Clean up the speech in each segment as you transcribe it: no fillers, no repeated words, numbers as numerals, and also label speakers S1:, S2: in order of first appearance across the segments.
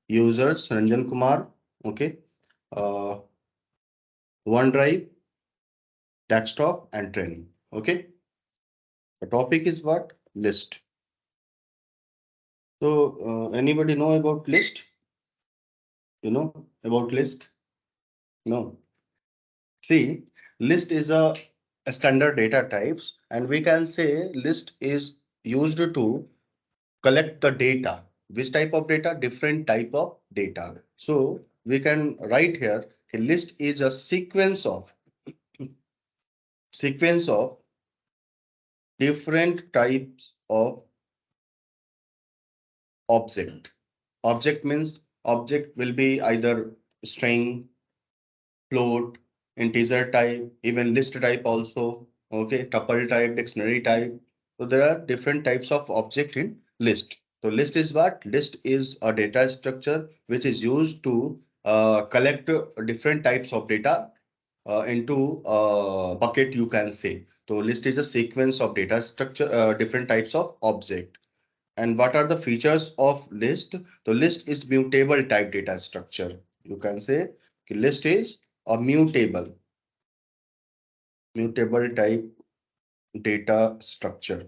S1: users Ranjan Kumar. Okay. Uh, OneDrive, desktop, and training. Okay. The topic is what? List. So, anybody know about list? You know about list? No. See, list is a standard data types, and we can say list is used to collect the data. Which type of data? Different type of data. So we can write here, a list is a sequence of different types of object. Object means object will be either string, float, integer type, even list type also. Okay, tuple type, dictionary type. So there are different types of object in list. So list is what? List is a data structure which is used to collect different types of data into a bucket, you can say. So list is a sequence of data structure, different types of object. And what are the features of list? The list is mutable type data structure. You can say list is a mutable type data structure.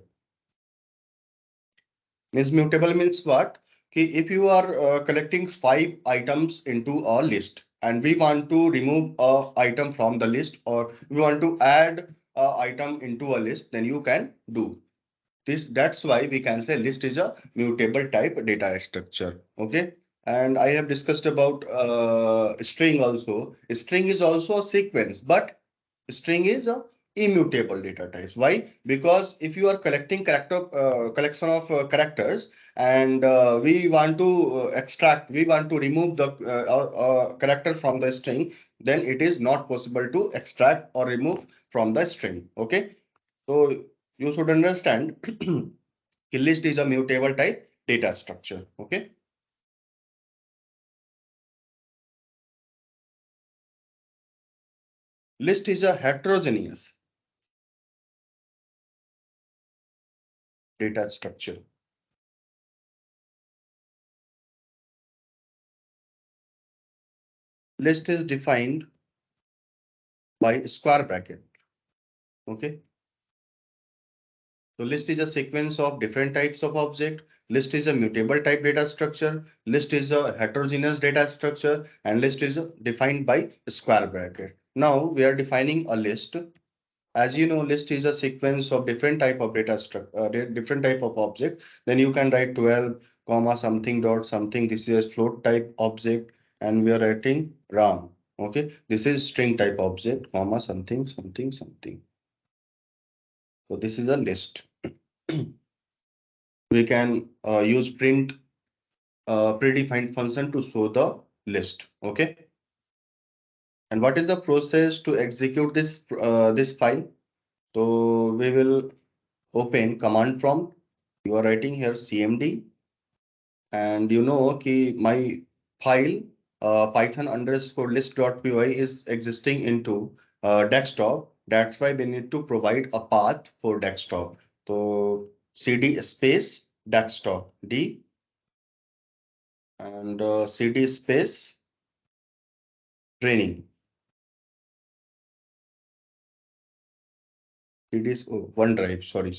S1: Means mutable means what? Ki if you are collecting 5 items into a list and we want to remove a item from the list, or we want to add a item into a list, then you can do this. That's why we can say list is a mutable type data structure. Okay. And I have discussed about string also. String is also a sequence, but string is a immutable data types. Why? Because if you are collecting collection of characters, and we want to we want to remove the character from the string, then it is not possible to extract or remove from the string. Okay. So you should understand list is a mutable type data structure. Okay. List is a heterogeneous data structure. List is defined by square bracket. Okay. So list is a sequence of different types of object. List is a mutable type data structure. List is a heterogeneous data structure, and list is defined by square bracket. Now we are defining a list. As you know, list is a sequence of different type of data structure, different type of object. Then you can write 12 comma something dot something. This is a float type object, and we are writing ram. Okay, this is string type object comma something something something. So this is a list. We can use print predefined function to show the list. Okay. And what is the process to execute this file? So we will open command prompt. You are writing here cmd, and you know ki my file python underscore list.py is existing into desktop. That's why we need to provide a path for desktop. So cd space desktop d, and cd space training. Cd is OneDrive. Sorry.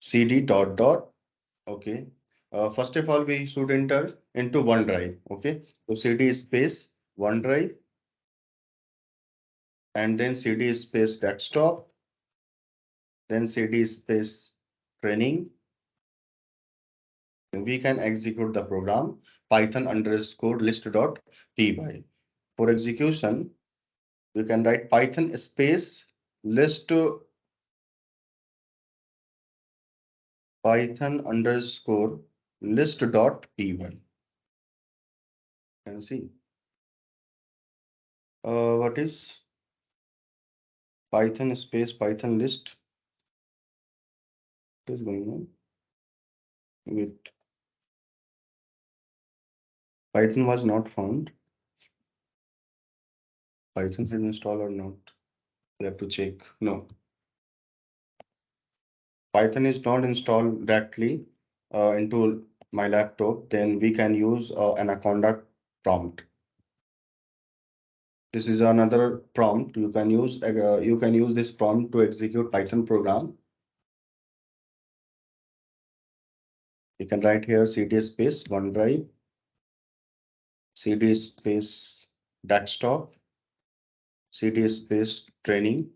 S1: Cd dot dot. Okay. First of all, we should enter into OneDrive. Okay. So cd space OneDrive, and then cd space desktop, then cd space training. And we can execute the program python underscore list.py. For execution, we can write python space list python underscore list.py. Can see what is python space python list. What is going on with python was not found. Python is installed or not? We have to check. No, python is not installed directly into my laptop, then we can use Anaconda prompt. This is another prompt. You can use this prompt to execute Python program. You can write here cd space OneDrive, cd space desktop, cd space training,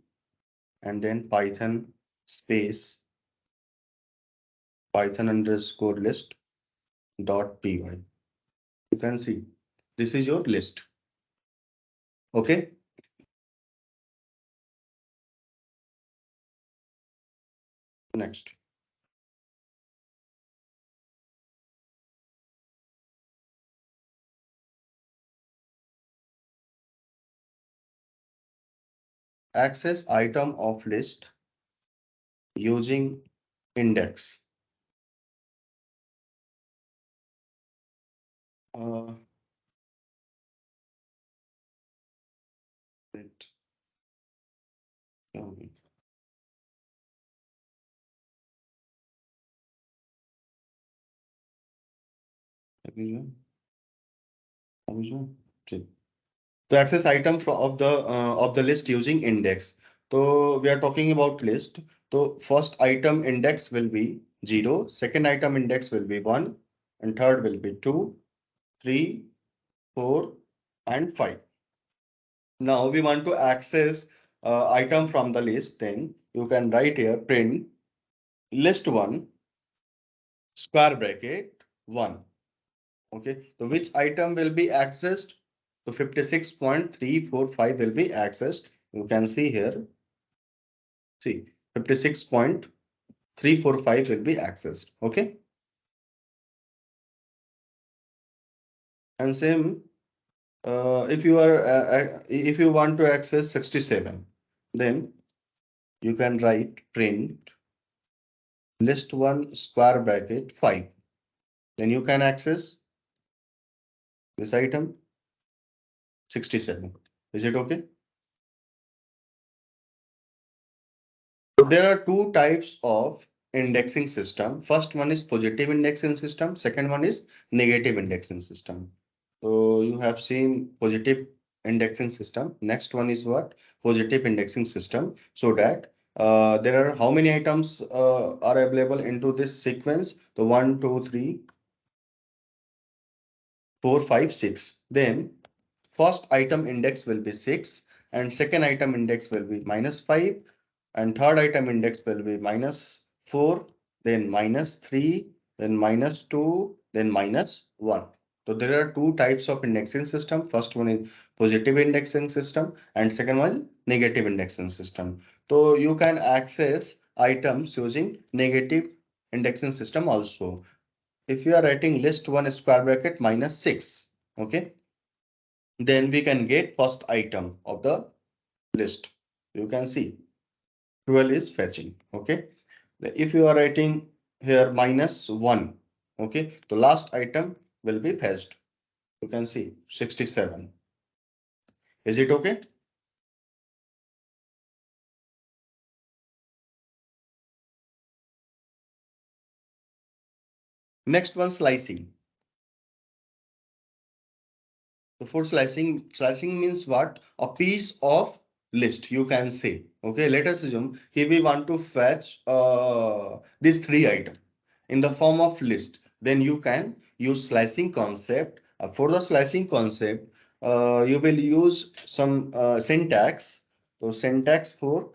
S1: and then Python space Python underscore list dot py. You can see this is your list. Okay. Next. Access item of list using index. Uh, wait, um, Abhijit, Abhijit, okay. To access item of the list using index. So we are talking about list. So first item index will be 0, second item index will be 1, and third will be 2, 3, 4, and 5. Now we want to access item from the list, then you can write here print list 1 square bracket 1. Okay, so which item will be accessed? So 56.345 will be accessed. You can see here. See, 56.345 will be accessed. Okay. And same, if you want to access 67, then you can write print list 1 square bracket 5. Then you can access this item 67. Is it okay? So there are two types of indexing system. First one is positive indexing system. Second one is negative indexing system. So you have seen positive indexing system. Next one is what? Positive indexing system. So that there are how many items are available into this sequence? The 1, 2, 3, 4, 5, 6. Then first item index will be 6 and second item index will be -5 and third item index will be -4, then -3, then -2, then -1. So there are two types of indexing system. First one is positive indexing system and second one negative indexing system. So you can access items using negative indexing system also. If you are writing list 1 square bracket -6, okay, then we can get first item of the list. You can see 12 is fetching. Okay. If you are writing here -1, okay, the last item will be fetched. You can see 67. Is it okay? Next one, slicing. So for slicing means what? A piece of list, you can say. Okay, let us assume here we want to fetch these three items in the form of list. Then you can use slicing concept. For the slicing concept, you will use some syntax. So syntax for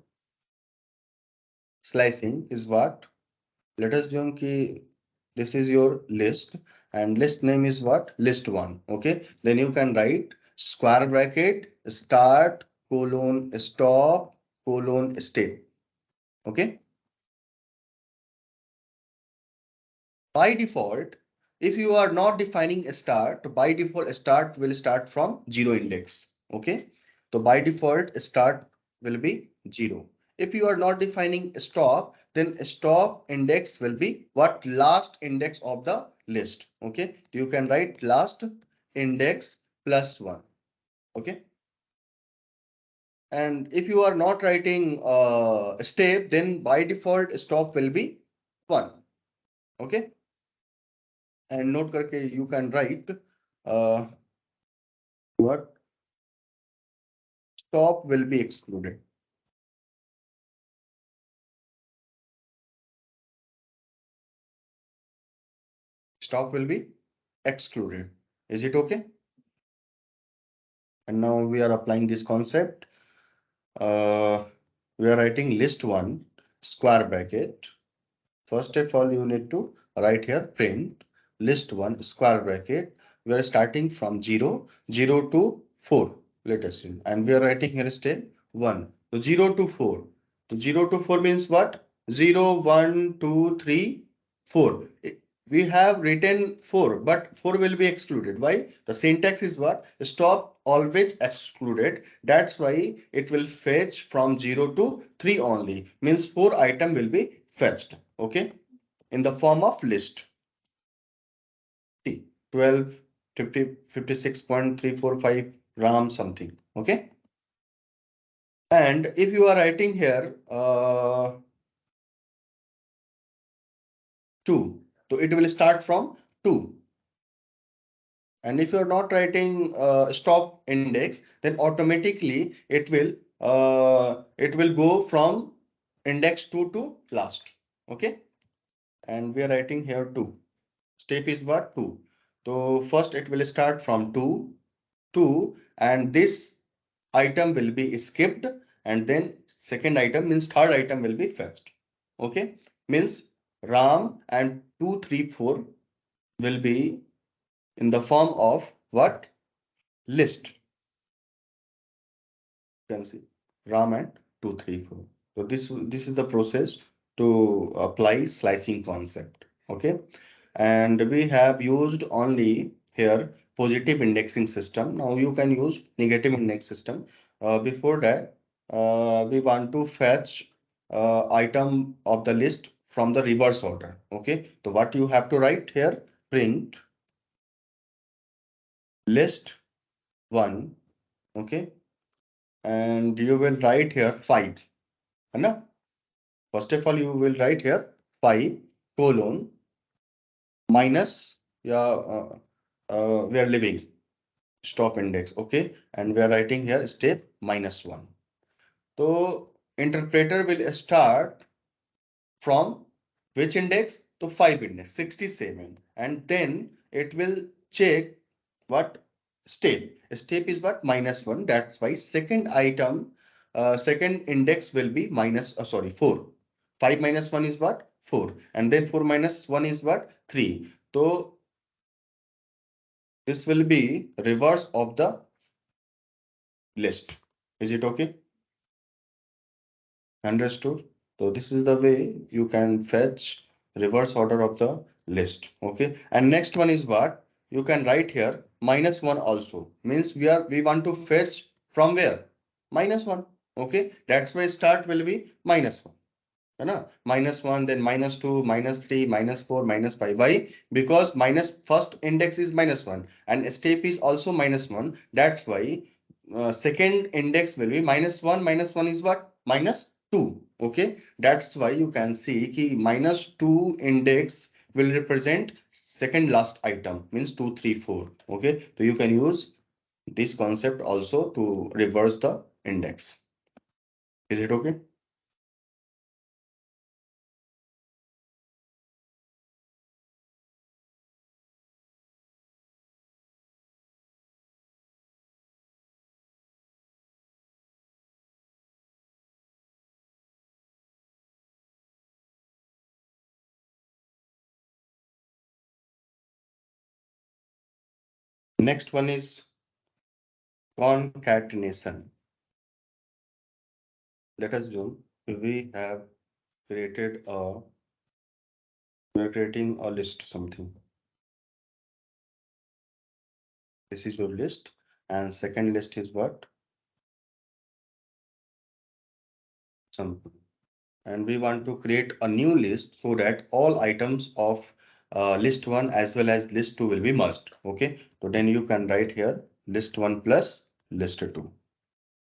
S1: slicing is what? Let us assume ki this is your list and list name is what? List 1. Okay. Then you can write square bracket start colon stop colon step. Okay. By default, if you are not defining a start, by default start will start from 0 index. Okay. So by default start will be 0. If you are not defining a stop, then stop index will be what? Last index of the list. Okay. You can write last index +1. Okay. And if you are not writing a step, then by default stop will be 1. Okay. and note करके you can write what stop will be excluded. Stop will be excluded. Is it okay? And now we are applying this concept. Uh, we are writing list one square bracket. First of all, you need to write here print list one square bracket. We are starting from 0 to 4. Let us see. And we are writing here step 1. So 0 to 4. So 0 to 4 means what? 0, 1, 2, 3, 4. We have written 4, but 4 will be excluded. Why? The syntax is what? Stop always excluded. That's why it will fetch from 0 to 3 only. Means 4 item will be fetched. Okay. In the form of list. T 12, 50, 56.345 RAM something. Okay. And if you are writing here 2, so it will start from 2. And if you're not writing stop index, then automatically it will go from index 2 to last. Okay. And we are writing here 2. Step is what? 2. So first it will start from 2, and this item will be skipped, and then second item means third item will be fetched. Okay. Means RAM and 2, 3, 4 will be in the form of what? List. You can see RAM and 2, 3, 4. So this is the process to apply slicing concept. Okay. And we have used only here positive indexing system. Now you can use negative index system. Before that, we want to fetch item of the list from the reverse order. Okay. So what you have to write here, print list 1. Okay. And you will write here 5. No? First of all, you will write here 5 colon minus, yeah, we are leaving stop index. Okay. And we are writing here step -1. So interpreter will start from which index? To 5 index 67, and then it will check what step. Step is what? -1. That's why second item, second index will be sorry, 4. 5 minus 1 is what? 4. And then 4 minus 1 is what? 3. So this will be reverse of the list. Is it okay? Understood? So this is the way you can fetch reverse order of the list. Okay. And next one is what? You can write here -1 also. Means we want to fetch from where? -1. Okay. That's why start will be -1. है ना? -1, then -2, -3, -4, -5. Why? Because minus first index is -1 and step is also -1. That's why second index will be -1. -1 is what? -2. Okay. That's why you can see ki -2 index will represent second last item, means 2, 3, 4. Okay. So you can use this concept also to reverse the index. Is it okay? Next one is concatenation. Let us do. We have created a we're creating a list something. This is your list, and second list is what? Something. And we want to create a new list so that all items of list 1 as well as list 2 will be merged. Okay. So then you can write here list 1 plus list 2.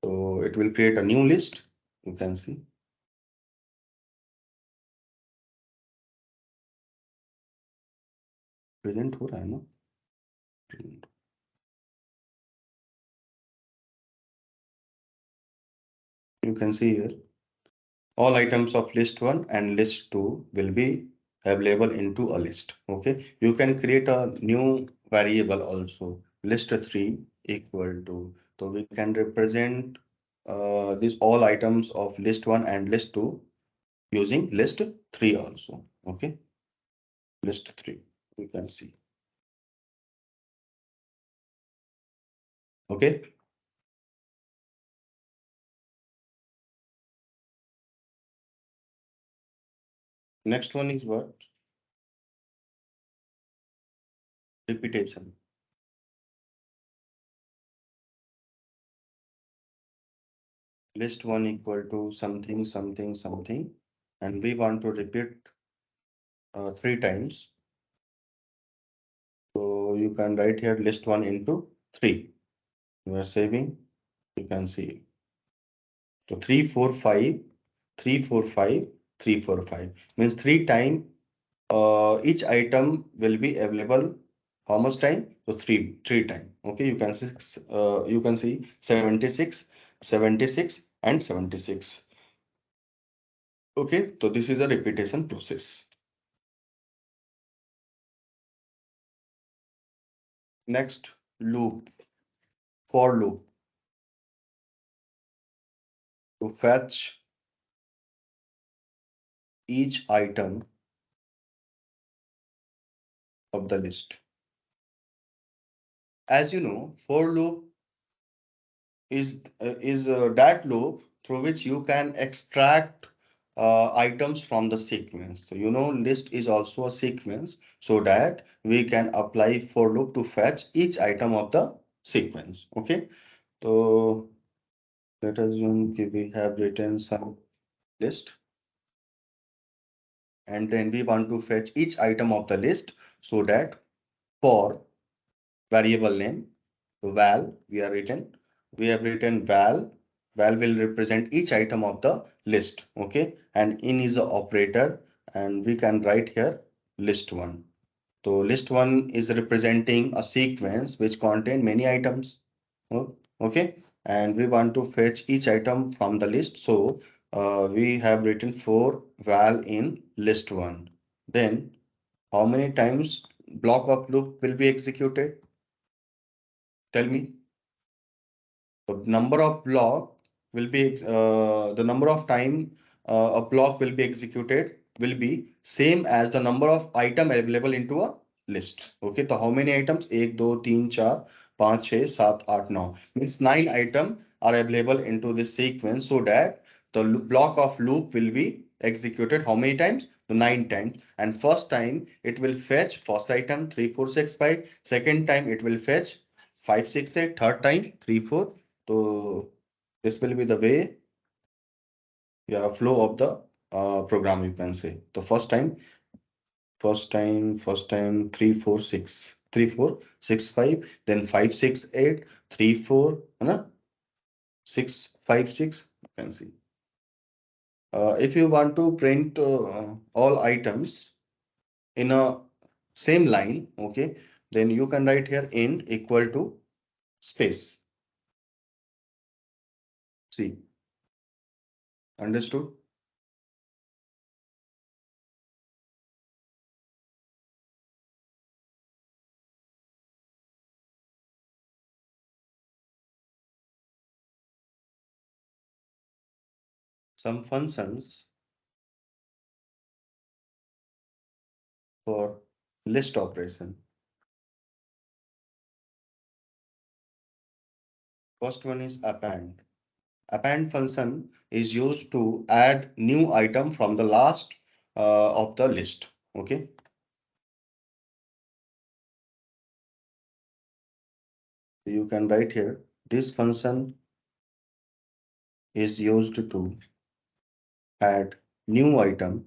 S1: So it will create a new list. You can see. Present हो रहा है ना? You can see here all items of list 1 and list 2 will be available into a list. Okay, you can create a new variable also, list 3 equal to, so we can represent these all items of list 1 and list 2 using list 3 also. Okay, list 3 you can see. Okay, next one is what? Repetition. List 1 equal to something something something, and we want to repeat 3 times. So you can write here list 1 into 3. You are saving, you can see. So 3, 4, 5, 3, 4, 5, 3, 4, 5 means 3 times each item will be available. How much time? So three times. Okay, you can see 76, 76 and 76. Okay, so this is a repetition process. Next, loop, for loop. To fetch each item of the list. As you know, for loop is that loop through which you can extract items from the sequence. So you know list is also a sequence, so that we can apply for loop to fetch each item of the sequence. Okay, so let us assume we have written some list, and then we want to fetch each item of the list, so that for variable name, so val, we have written val will represent each item of the list. Okay, and in is the operator, and we can write here list 1. So list 1 is representing a sequence which contain many items. Okay, and we want to fetch each item from the list, so we have written for val in list 1. Then how many times block of loop will be executed? Tell me. The number of block will be the number of time a block will be executed will be same as the number of item available into a list. Okay, so how many items? 1, 2, 3, 4, 5, 6, 7, 8, 9. Means 9 items are available into this sequence, so that the block of loop will be executed how many times? 9 times. And first time it will fetch first item 3, 4, 6, 5. Second time it will fetch 5, 6, 8. Third time 3, 4. So this will be the way, yeah, flow of the program, you can say. The first time 3, 4, 6, 3, 4, 6, 5, then 5, 6, 8, 3, 4, 6, 5, 6, you can see. If you want to print all items in a same line, okay, then you can write here int equal to space. See, understood? Some functions for list operation. First one is append. Append function is used to add new item from the last of the list. Okay. You can write here, this function is used to add new item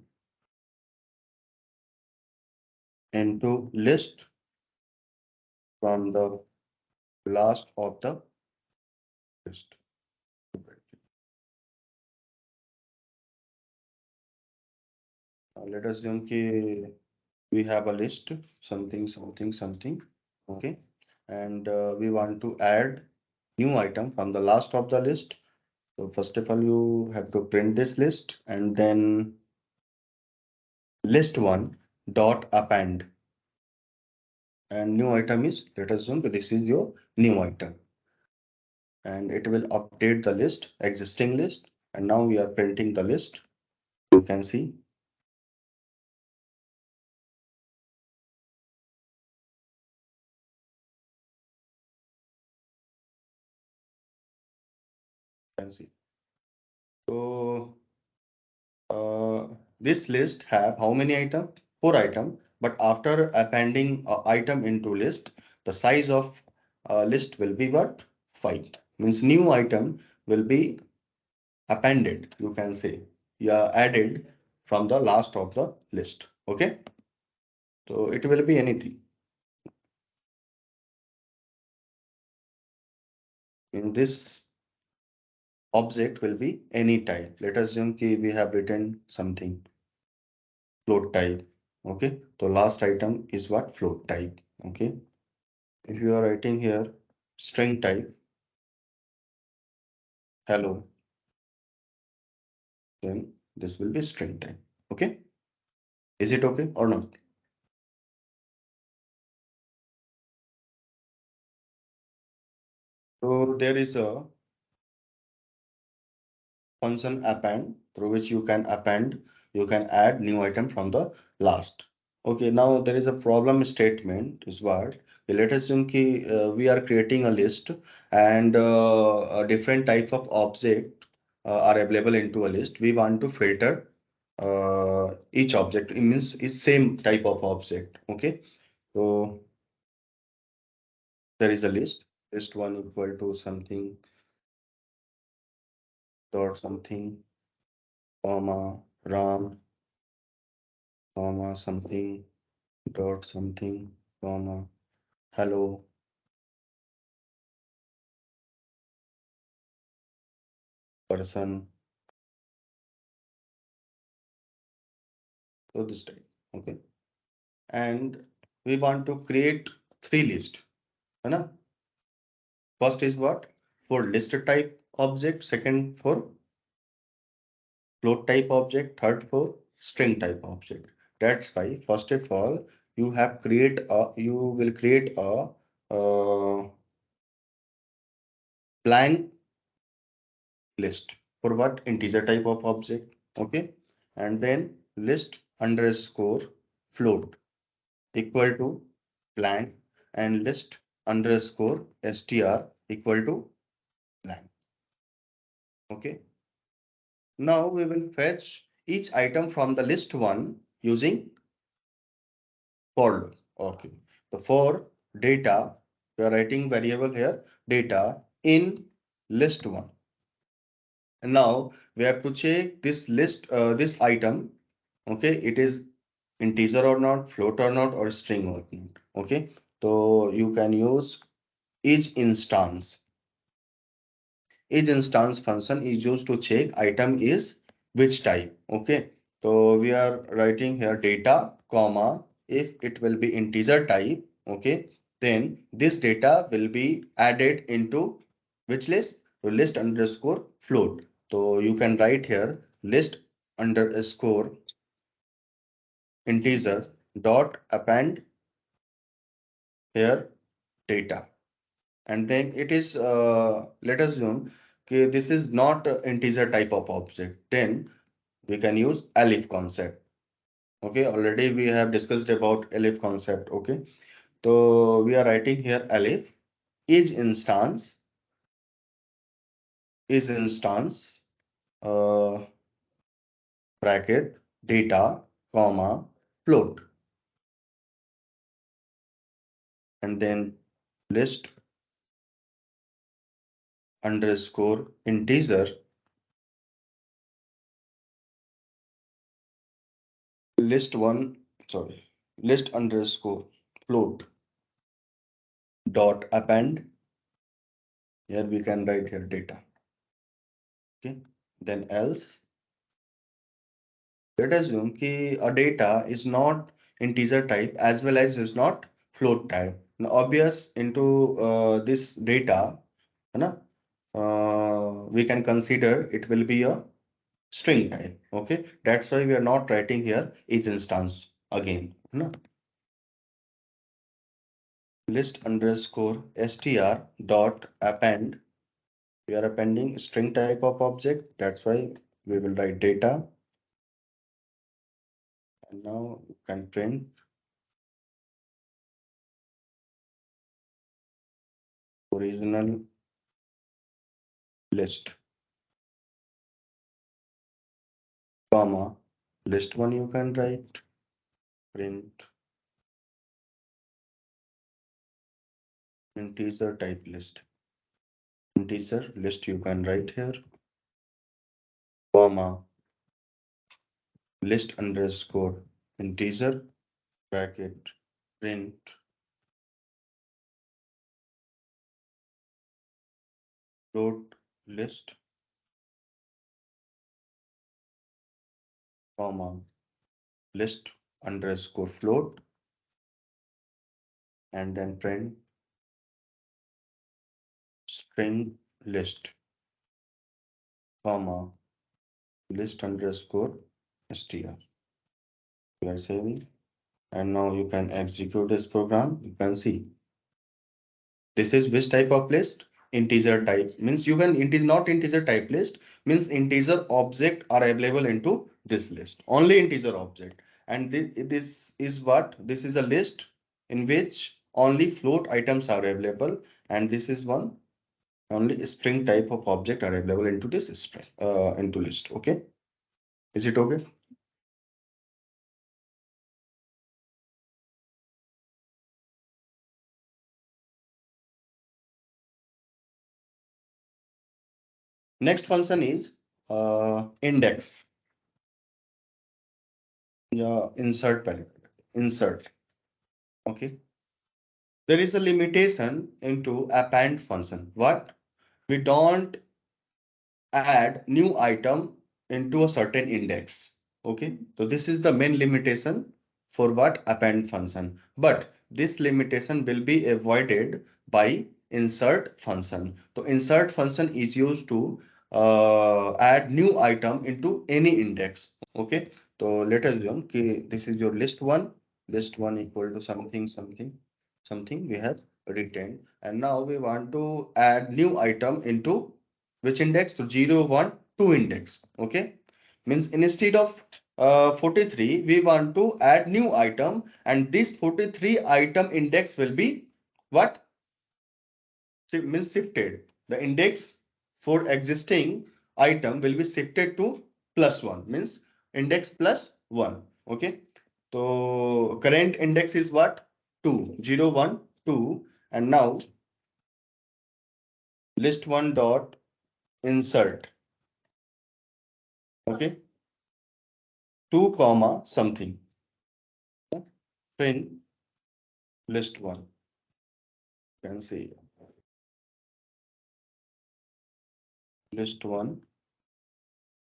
S1: into list from the last of the list. Let us assume कि we have a list something something something. Okay, and we want to add new item from the last of the list. So first of all, you have to print this list and then list one dot append, and new item is, let us assume that this is your new item, and it will update the list, existing list, and now we are printing the list. You can see, so this list have how many item? Four item. But after appending item into list, the size of list will be what? Five. Means new item will be appended. You can say, yeah, added from the last of the list. Okay. So it will be anything. In this object will be any type. Let us assume we have written something float type. Okay. So last item is what? Float type. Okay. If you are writing here string type, hello, then this will be string type. Okay. Is it okay or not? So there is a function append through which you can add new item from the last. Okay, now there is a problem statement is what, let us assume we are creating a list and a different type of object are available into a list. We want to filter each object. It means it's same type of object. Okay, so there is a list one equal to something dot something comma ram comma something dot something comma hello person. So this type. Okay, and we want to create three lists. है ना? First is what? For list type object, second for float type object, third for string type object. That's why first of all you will create a blank list for what? Integer type of object. Okay, and then list underscore float equal to blank, and list underscore str equal to blank. Okay, now we will fetch each item from the list one using for loop. Okay, the for data, we are writing variable here data in list one, and now we have to check this list this item. Okay, it is integer or not, float or not, or string or not. Okay, so you can use each instance. Each instance function is used to check item is which type. Okay, so we are writing here data comma, if it will be integer type. Okay, then this data will be added into which list? So list underscore float. So you can write here list underscore integer dot append here data, and then it is let us assume okay, this is not integer type of object, then we can use elif concept. Okay, already we have discussed about elif concept. Okay, so we are writing here elif is instance uh, bracket data comma float, and then list underscore integer list one, sorry, list underscore float dot append. Here we can write here data. Okay, then else let us assume a data is not integer type as well as is not float type. Now, obvious into this data, na, we can consider it will be a string type. Okay, that's why we are not writing here each instance again. Na? List underscore str dot append. We are appending string type of object. That's why we will write data. And now you can print original list, comma, list one you can write, print integer type list. Integer list you can write here, comma, list underscore integer bracket, print float list, comma, list underscore float, and then print string list, comma, list underscore str. You are saving, and now you can execute this program. You can see this is which type of list? Integer type. Means you can, it is not integer type list, means integer object are available into this list. Only integer object. And this is what? This is a list in which only float items are available. And this is one only string type of object are available into this string, into list. Okay. Is it okay? Next function is index. Yeah, insert parameter. Insert. Okay. There is a limitation into append function. What? We don't add new item into a certain index. Okay. So this is the main limitation for what? Append function. But this limitation will be avoided by insert function. So insert function is used to add new item into any index. Okay. So let us assume okay, this is your list one equal to something we have written, and now we want to add new item into which index? To 0, 1, 2 index. Okay. Means instead of 43, we want to add new item, and this 43 item index will be what? Means shifted. The index for existing item will be shifted to +1, means index +1. Okay. So current index is what? 2, 0, 1, 2. And now list one dot insert. Okay. 2 comma something. Print list one. You can see list one.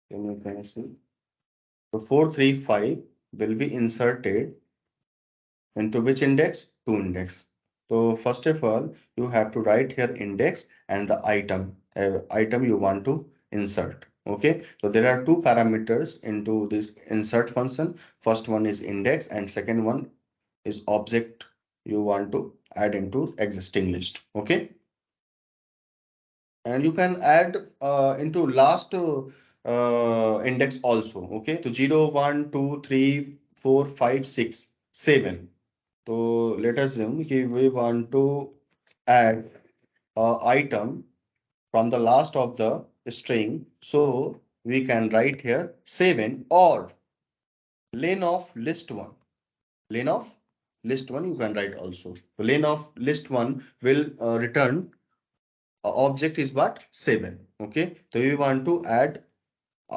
S1: Then you can see. So 435 will be inserted into which index? 2 index. So first of all, you have to write here index and the item you want to insert. Okay. So there are two parameters into this insert function. First one is index and second one is object you want to add into existing list. Okay. And you can add into last index also. Okay. So 0, 1, 2, 3, 4, 5, 6, 7. So let us assume we want to add item from the last of the string. So we can write here 7 or len of list 1. Len of list 1 you can write also. So len of list 1 will return object is what? 7. Okay. So we want to add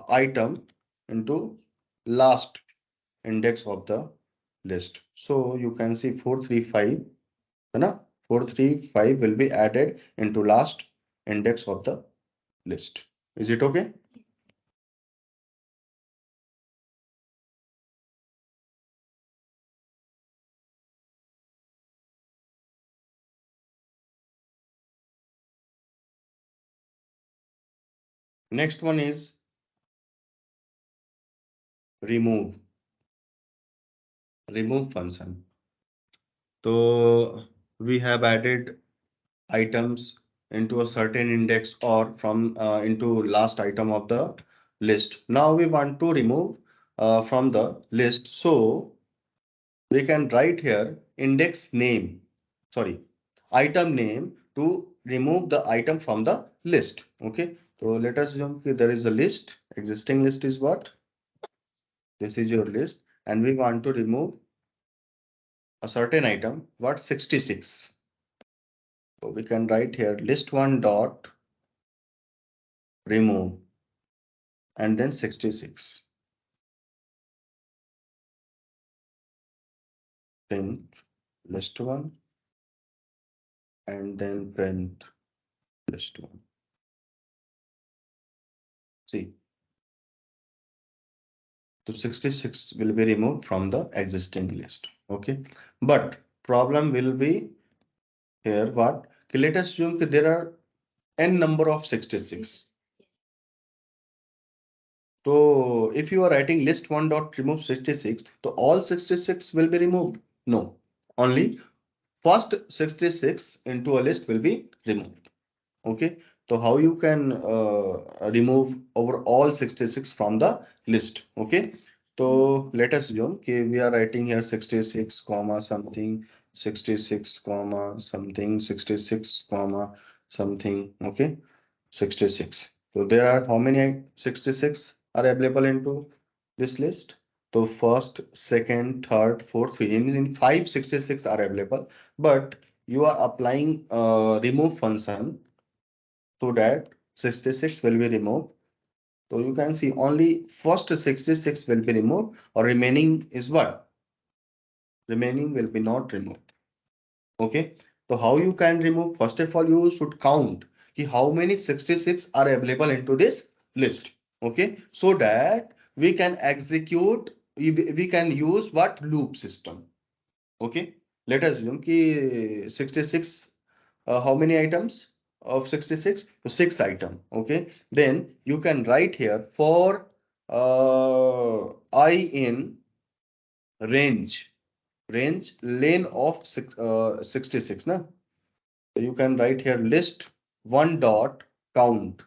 S1: item into last index of the list. So you can see 435. है 435 will be added into last index of the list. Is it okay? Next one is remove. Remove function. So we have added items into a certain index or from into last item of the list. Now we want to remove from the list. So we can write here index name, sorry, item name to remove the item from the list. Okay. So let us assume there is a list. Existing list is what? This is your list. And we want to remove a certain item, what? 66. So we can write here list one dot remove and then 66. Print list one and then print list one. See, so 66 will be removed from the existing list. Okay, but problem will be here what? Okay, let us assume that there are n number of 66. So if you are writing list one dot remove 66, so all 66 will be removed. No, only first 66 into a list will be removed. Okay, so how you can remove over all 66 from the list? Okay, so let us assume okay, we are writing here 66 comma something 66 comma something 66 comma something. Okay, 66. So there are how many 66 are available into this list? So first, second, third, fourth, fifth, in 566 are available, but you are applying remove function so that 66 will be removed. So you can see only first 66 will be removed or remaining is what? Remaining will be not removed. Okay. So how you can remove? First of all, you should count how many 66 are available into this list. Okay. So that we can execute, we can use what loop system. Okay. Let us assume ki 66 how many items of 66? So 6 item. Okay, then you can write here for I in range lane of 66 na. So you can write here list one dot count.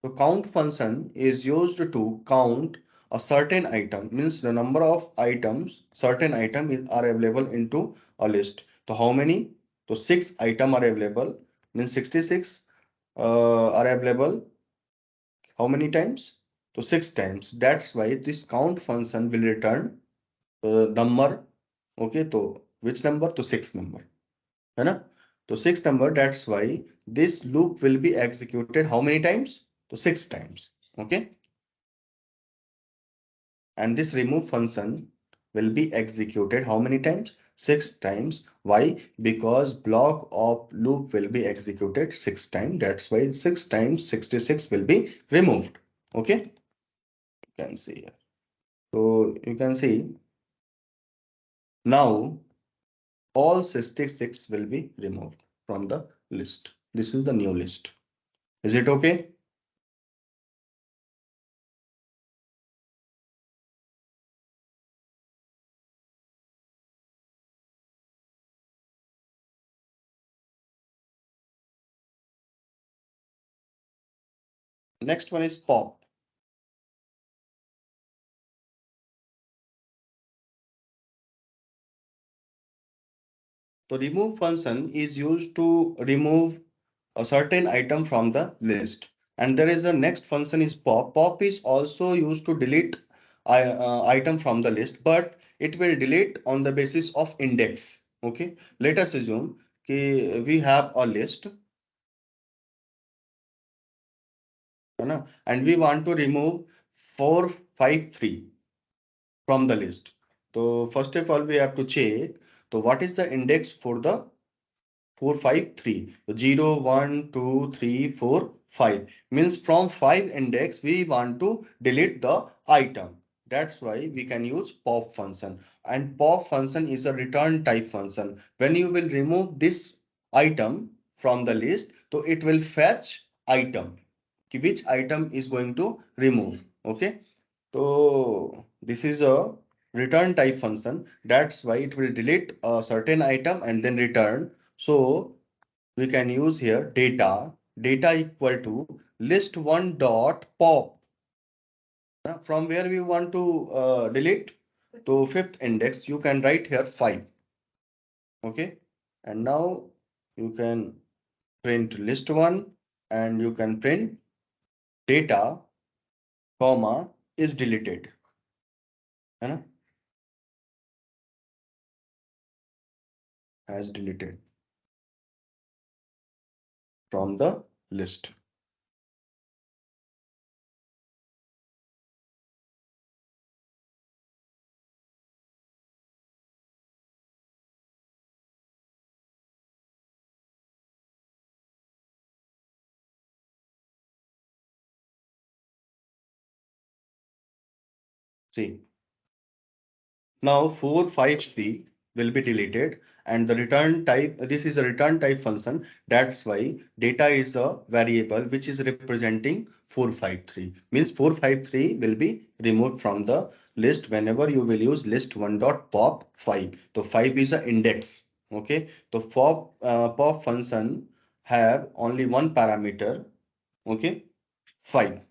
S1: So count function is used to count a certain item, means the number of items, certain are available into a list. So how many? So 6 item are available, means 66 are available. How many times? So 6 times. That's why this count function will return number. Okay, so which number? To 6 number. है ना? तो 6 number, that's why this loop will be executed how many times? So 6 times. Okay. And this remove function will be executed how many times? 6 times. Why? Because block of loop will be executed 6 times. That's why 6 times 66 will be removed. Okay. You can see here. So you can see now all 66 will be removed from the list. This is the new list. Is it okay? Next one is pop. So remove function is used to remove a certain item from the list. And there is a next function is pop. Pop is also used to delete item from the list, but it will delete on the basis of index. Okay. Let us assume we have a list, and we want to remove 453 from the list. So first of all, we have to check. So what is the index for the 453? 0, 1, 2, 3, 4, 5 means from 5 index we want to delete the item. That's why we can use pop function, and pop function is a return type function. When you will remove this item from the list, So it will fetch item, which item is going to remove. Okay. So this is a return type function. That's why it will delete a certain item and then return. So we can use here data equal to list one dot pop. From where we want to delete to fifth index, you can write here 5. Okay. And now you can print list one and you can print data comma is deleted. है ना? Has deleted from the list. See, now 453 will be deleted and the return type, this is a return type function. That's why data is a variable which is representing 453. Means 453 will be removed from the list whenever you will use list one dot pop 5. So 5 is an index. Okay. So pop function have only one parameter. Okay. 5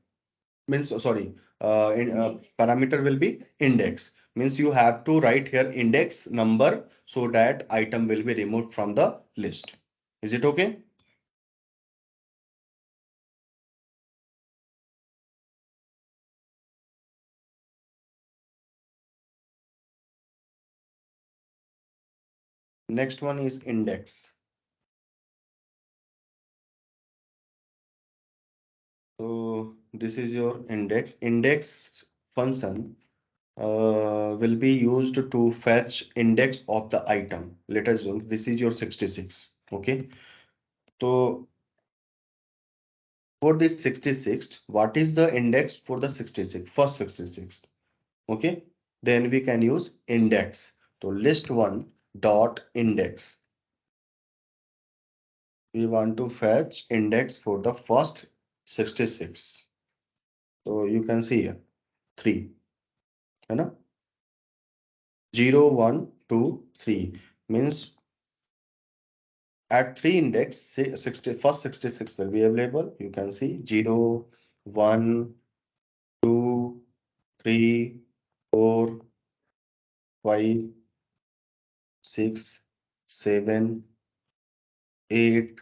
S1: means sorry parameter will be index, means you have to write here index number so that item will be removed from the list. Is it okay? Next one is index. So this is your index function will be used to fetch index of the item. Let us assume this is your 66. Okay. So for this 66, what is the index for the 66? First 66. Okay. Then we can use index. So list one dot index. We want to fetch index for the first 66. So you can see here 3. You know? 0, 1, 2, 3 means at 3 index 60, first 66 will be available. You can see 0, 1, 2, 3, 4, 5, 6, 7, 8,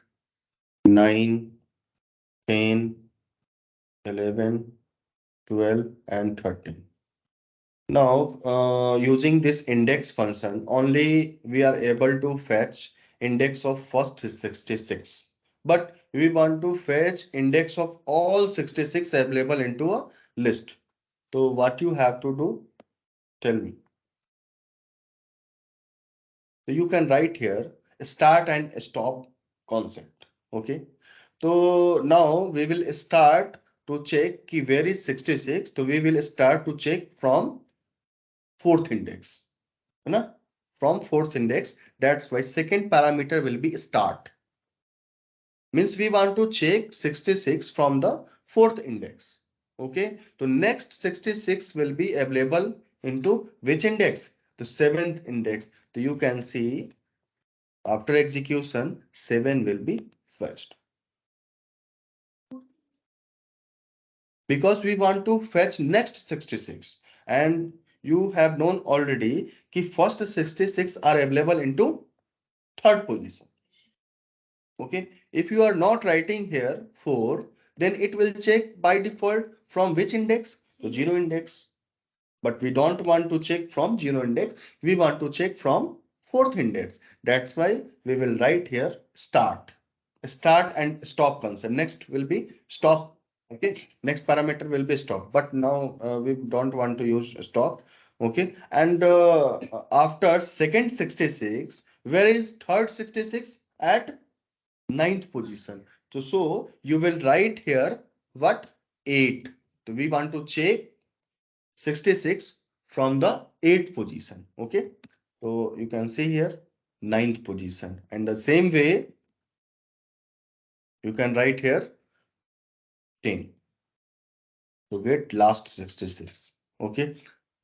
S1: 9, 10, 11, 12 and 13. Now, using this index function, only we are able to fetch index of first 66. But we want to fetch index of all 66 available into a list. So what you have to do, tell me. So you can write here start and stop concept. Okay. So now we will start to check ki where is 66. So we will start to check from fourth index. Na? From fourth index. That's why second parameter will be start. Means we want to check 66 from the fourth index. Okay. So next 66 will be available into which index? The seventh index. So you can see after execution 7 will be fetched. Because we want to fetch next 66 and you have known already कि first 66 are available into third position. Okay, if you are not writing here 4, then it will check by default from which index? So 0 index. But we don't want to check from 0 index. We want to check from fourth index. That's why we will write here start. Start and stop concept. Next will be stop. Okay. Next parameter will be stop. But now we don't want to use stop. Okay. And after second 66, where is third 66? At ninth position. So you will write here what? 8. So we want to check 66 from the 8th position. Okay. So you can see here ninth position. And the same way You can write here 10 to get last 66. Okay.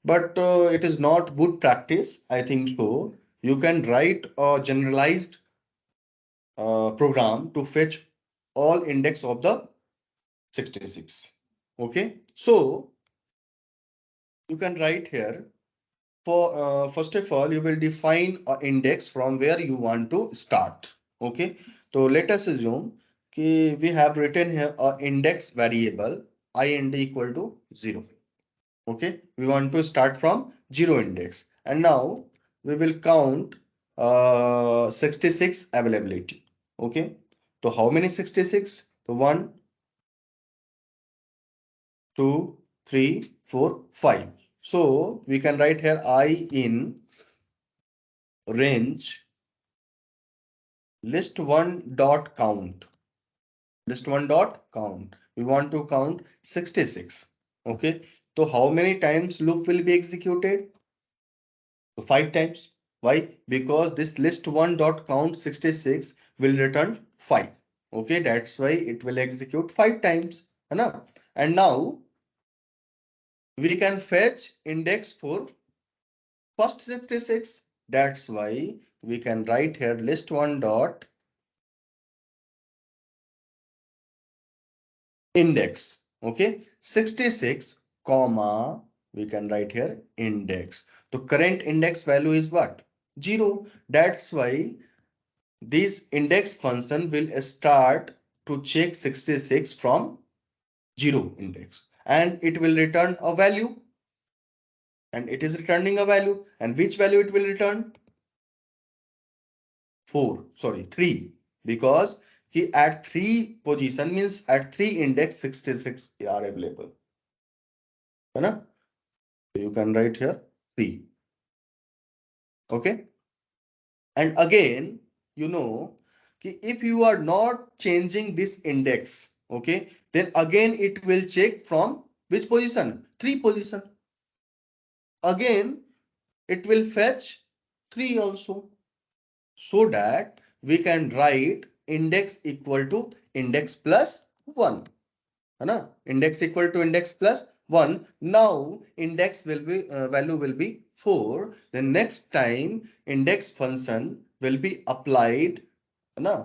S1: But it is not good practice, I think so. You can write a generalized program to fetch all index of the 66. Okay. So you can write here for first of all, you will define an index from where you want to start. Okay. So let us assume we have written here a index variable int equal to 0. Okay, we want to start from 0 index, and now we will count 66 availability. Okay, so how many 66? So 1, 2, 3, 4, 5. So we can write here I in range list1 dot count. List1 dot count. We want to count 66. Okay, so how many times loop will be executed? So 5 times. Why? Because this list1 dot count 66 will return 5. Okay, that's why it will execute 5 times. Enough. And now we can fetch index for first 66. That's why we can write here list1 dot index. Okay, 66 comma we can write here index. The current index value is what? 0. That's why this index function will start to check 66 from 0 index, and it will return a value, and it is returning a value, and which value it will return? 4, sorry, 3, because he at 3 position means at 3 index 66 are available. Right? So you can write here 3. Okay. And again, you know, if you are not changing this index, okay, then again it will check from which position? 3 position. Again, it will fetch 3 also, so that we can write index equal to index plus 1. है Index equal to index plus 1. Now index will be value will be 4. Then next time index function will be applied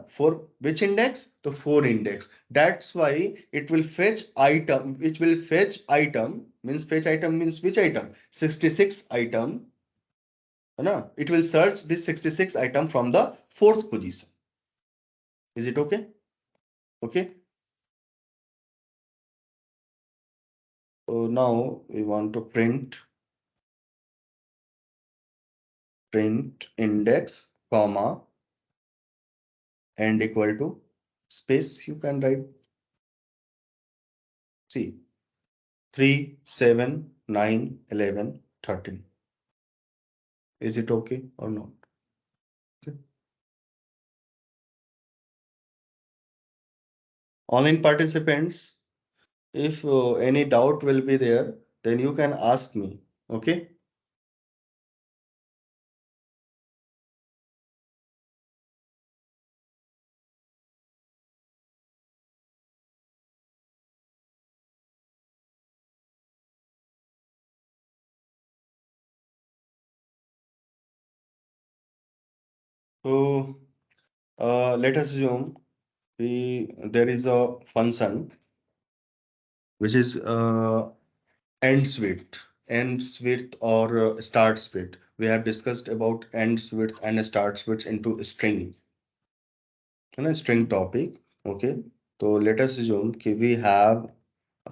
S1: for which index? The 4 index. That's why it will fetch item, which will fetch item, means fetch item means which item? 66 item. It will search this 66 item from the 4th position. Is it okay? Okay. So now we want to print index comma and equal to space. You can write, see, 3, 7, 9, 11, 13. Is it okay or not? Okay. Online participants, if any doubt will be there, then you can ask me. Okay. So let us assume there is a function which is ends with or starts with. We have discussed about ends with and starts with into string and a string topic. Okay, so let us assume we have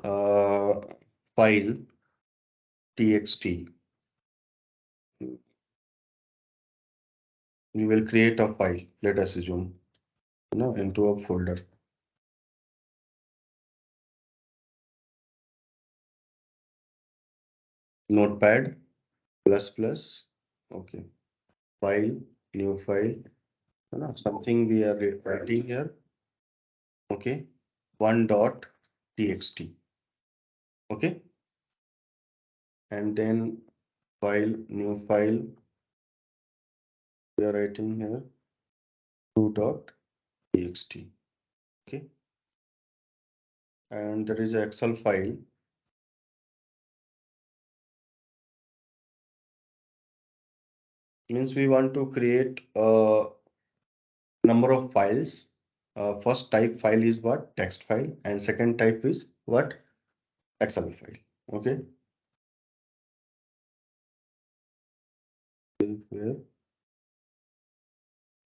S1: a file txt. We will create a file, let us assume, into a folder. Notepad plus plus. Okay, file, new file, something we are writing here. Okay, 1.txt. Okay, and then file, new file, we are writing here 2.txt. Okay, and there is an Excel file. Means we want to create a number of files. First type file is what? Text file, and second type is what? Excel file. Okay. Here,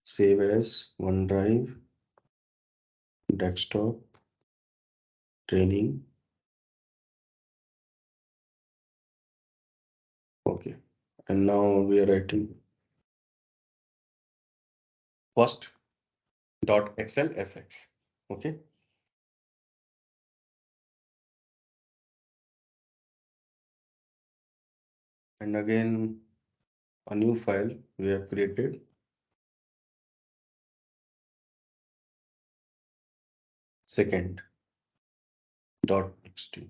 S1: save as OneDrive, desktop, training. Okay. And now we are writing first dot XLSX. Okay. And again, a new file we have created. Second dot txt.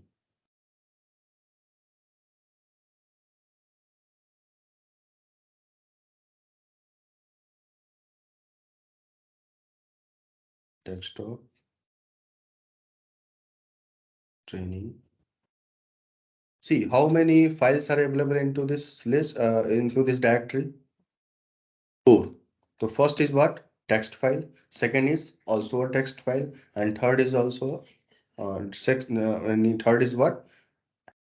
S1: Desktop, training. See how many files are available into this list, into this directory? Four. So first is what? Text file. Second is also a text file, and third is also and third is what?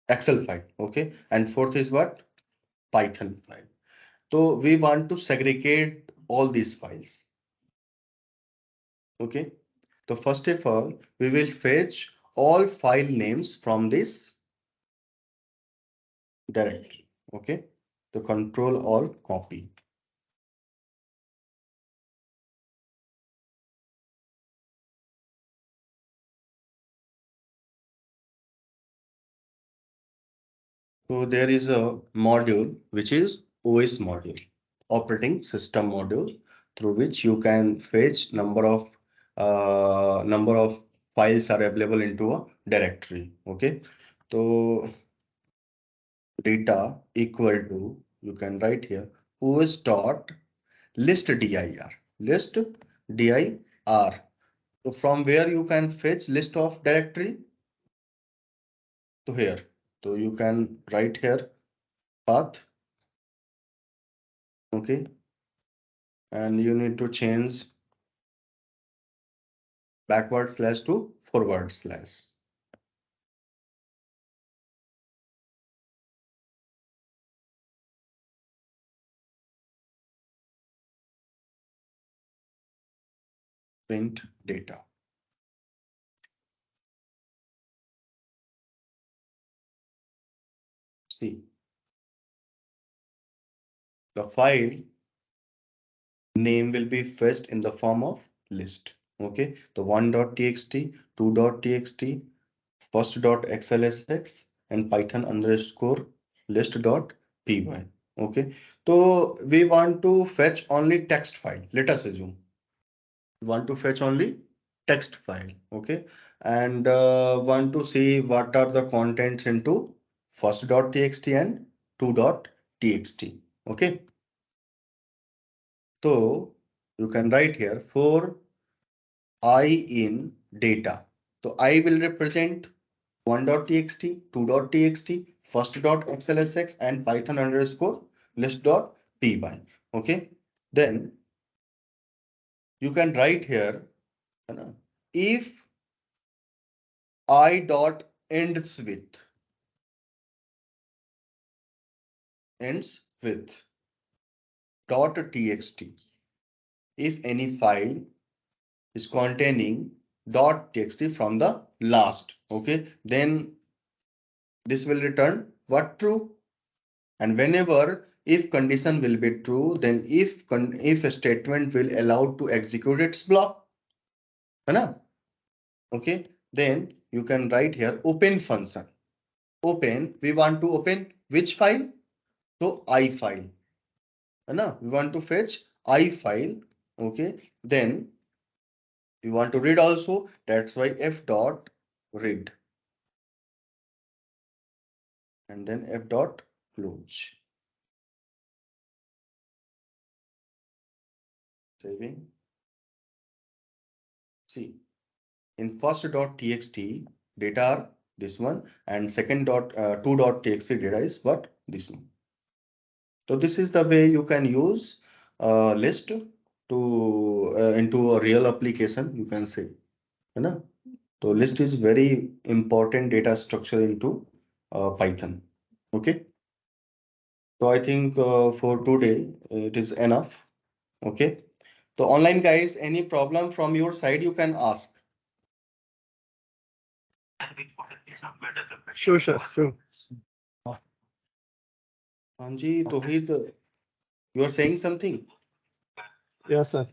S1: Excel file. Okay, and fourth is what? Python file. So we want to segregate all these files. Okay. So first of all, we will fetch all file names from this directory. Okay. So control all copy. So there is a module which is OS module, operating system module, through which you can fetch number of files are available into a directory. Okay. So data equal to, you can write here OS dot list dir, list dir. So from where you can fetch list of directory to here. So you can write here path. Okay. And you need to change backward slash to forward slash. Print data. See, the file name will be fetched in the form of list. Okay, the 1.txt, 2.txt, first.xlsx, and python underscore list.py. Okay, so we want to fetch only text file. Let us assume we want to fetch only text file. Okay, and want to see what are the contents into first.txt and 2.txt. Okay, so you can write here for I in data. So I will represent 1.txt, 2.txt, first.xlsx, and python underscore list.py. Okay, then you can write here if I dot ends with dot txt. If any file is containing dot txt from the last, okay, then this will return what? True. And whenever if condition will be true, then if a statement will allow to execute its block, है okay, then you can write here open function. Open, we want to open which file? So I file, we want to fetch I file. Okay, then we want to read also, that's why f dot read, and then f dot close. Saving. See, in first dot txt data are this one, and second dot two dot txt data is what, this one. So this is the way you can use list to into a real application, you can say, you know. So list is very important data structure into Python. Okay. So I think for today it is enough. Okay. So online guys, any problem from your side you can ask.
S2: Sure, sure, sure.
S1: Anji, Tohid, you are saying something?
S2: Yes, sir.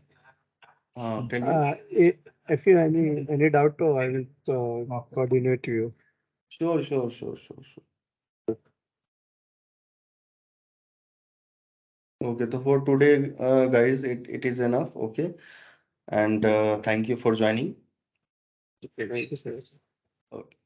S1: Tell you.
S2: If you any doubt, I will coordinate you.
S1: Sure, sure, sure, sure, sure. Okay, so for today, guys, it is enough. Okay. And thank you for joining.
S2: Okay, thank you, sir.
S1: Okay.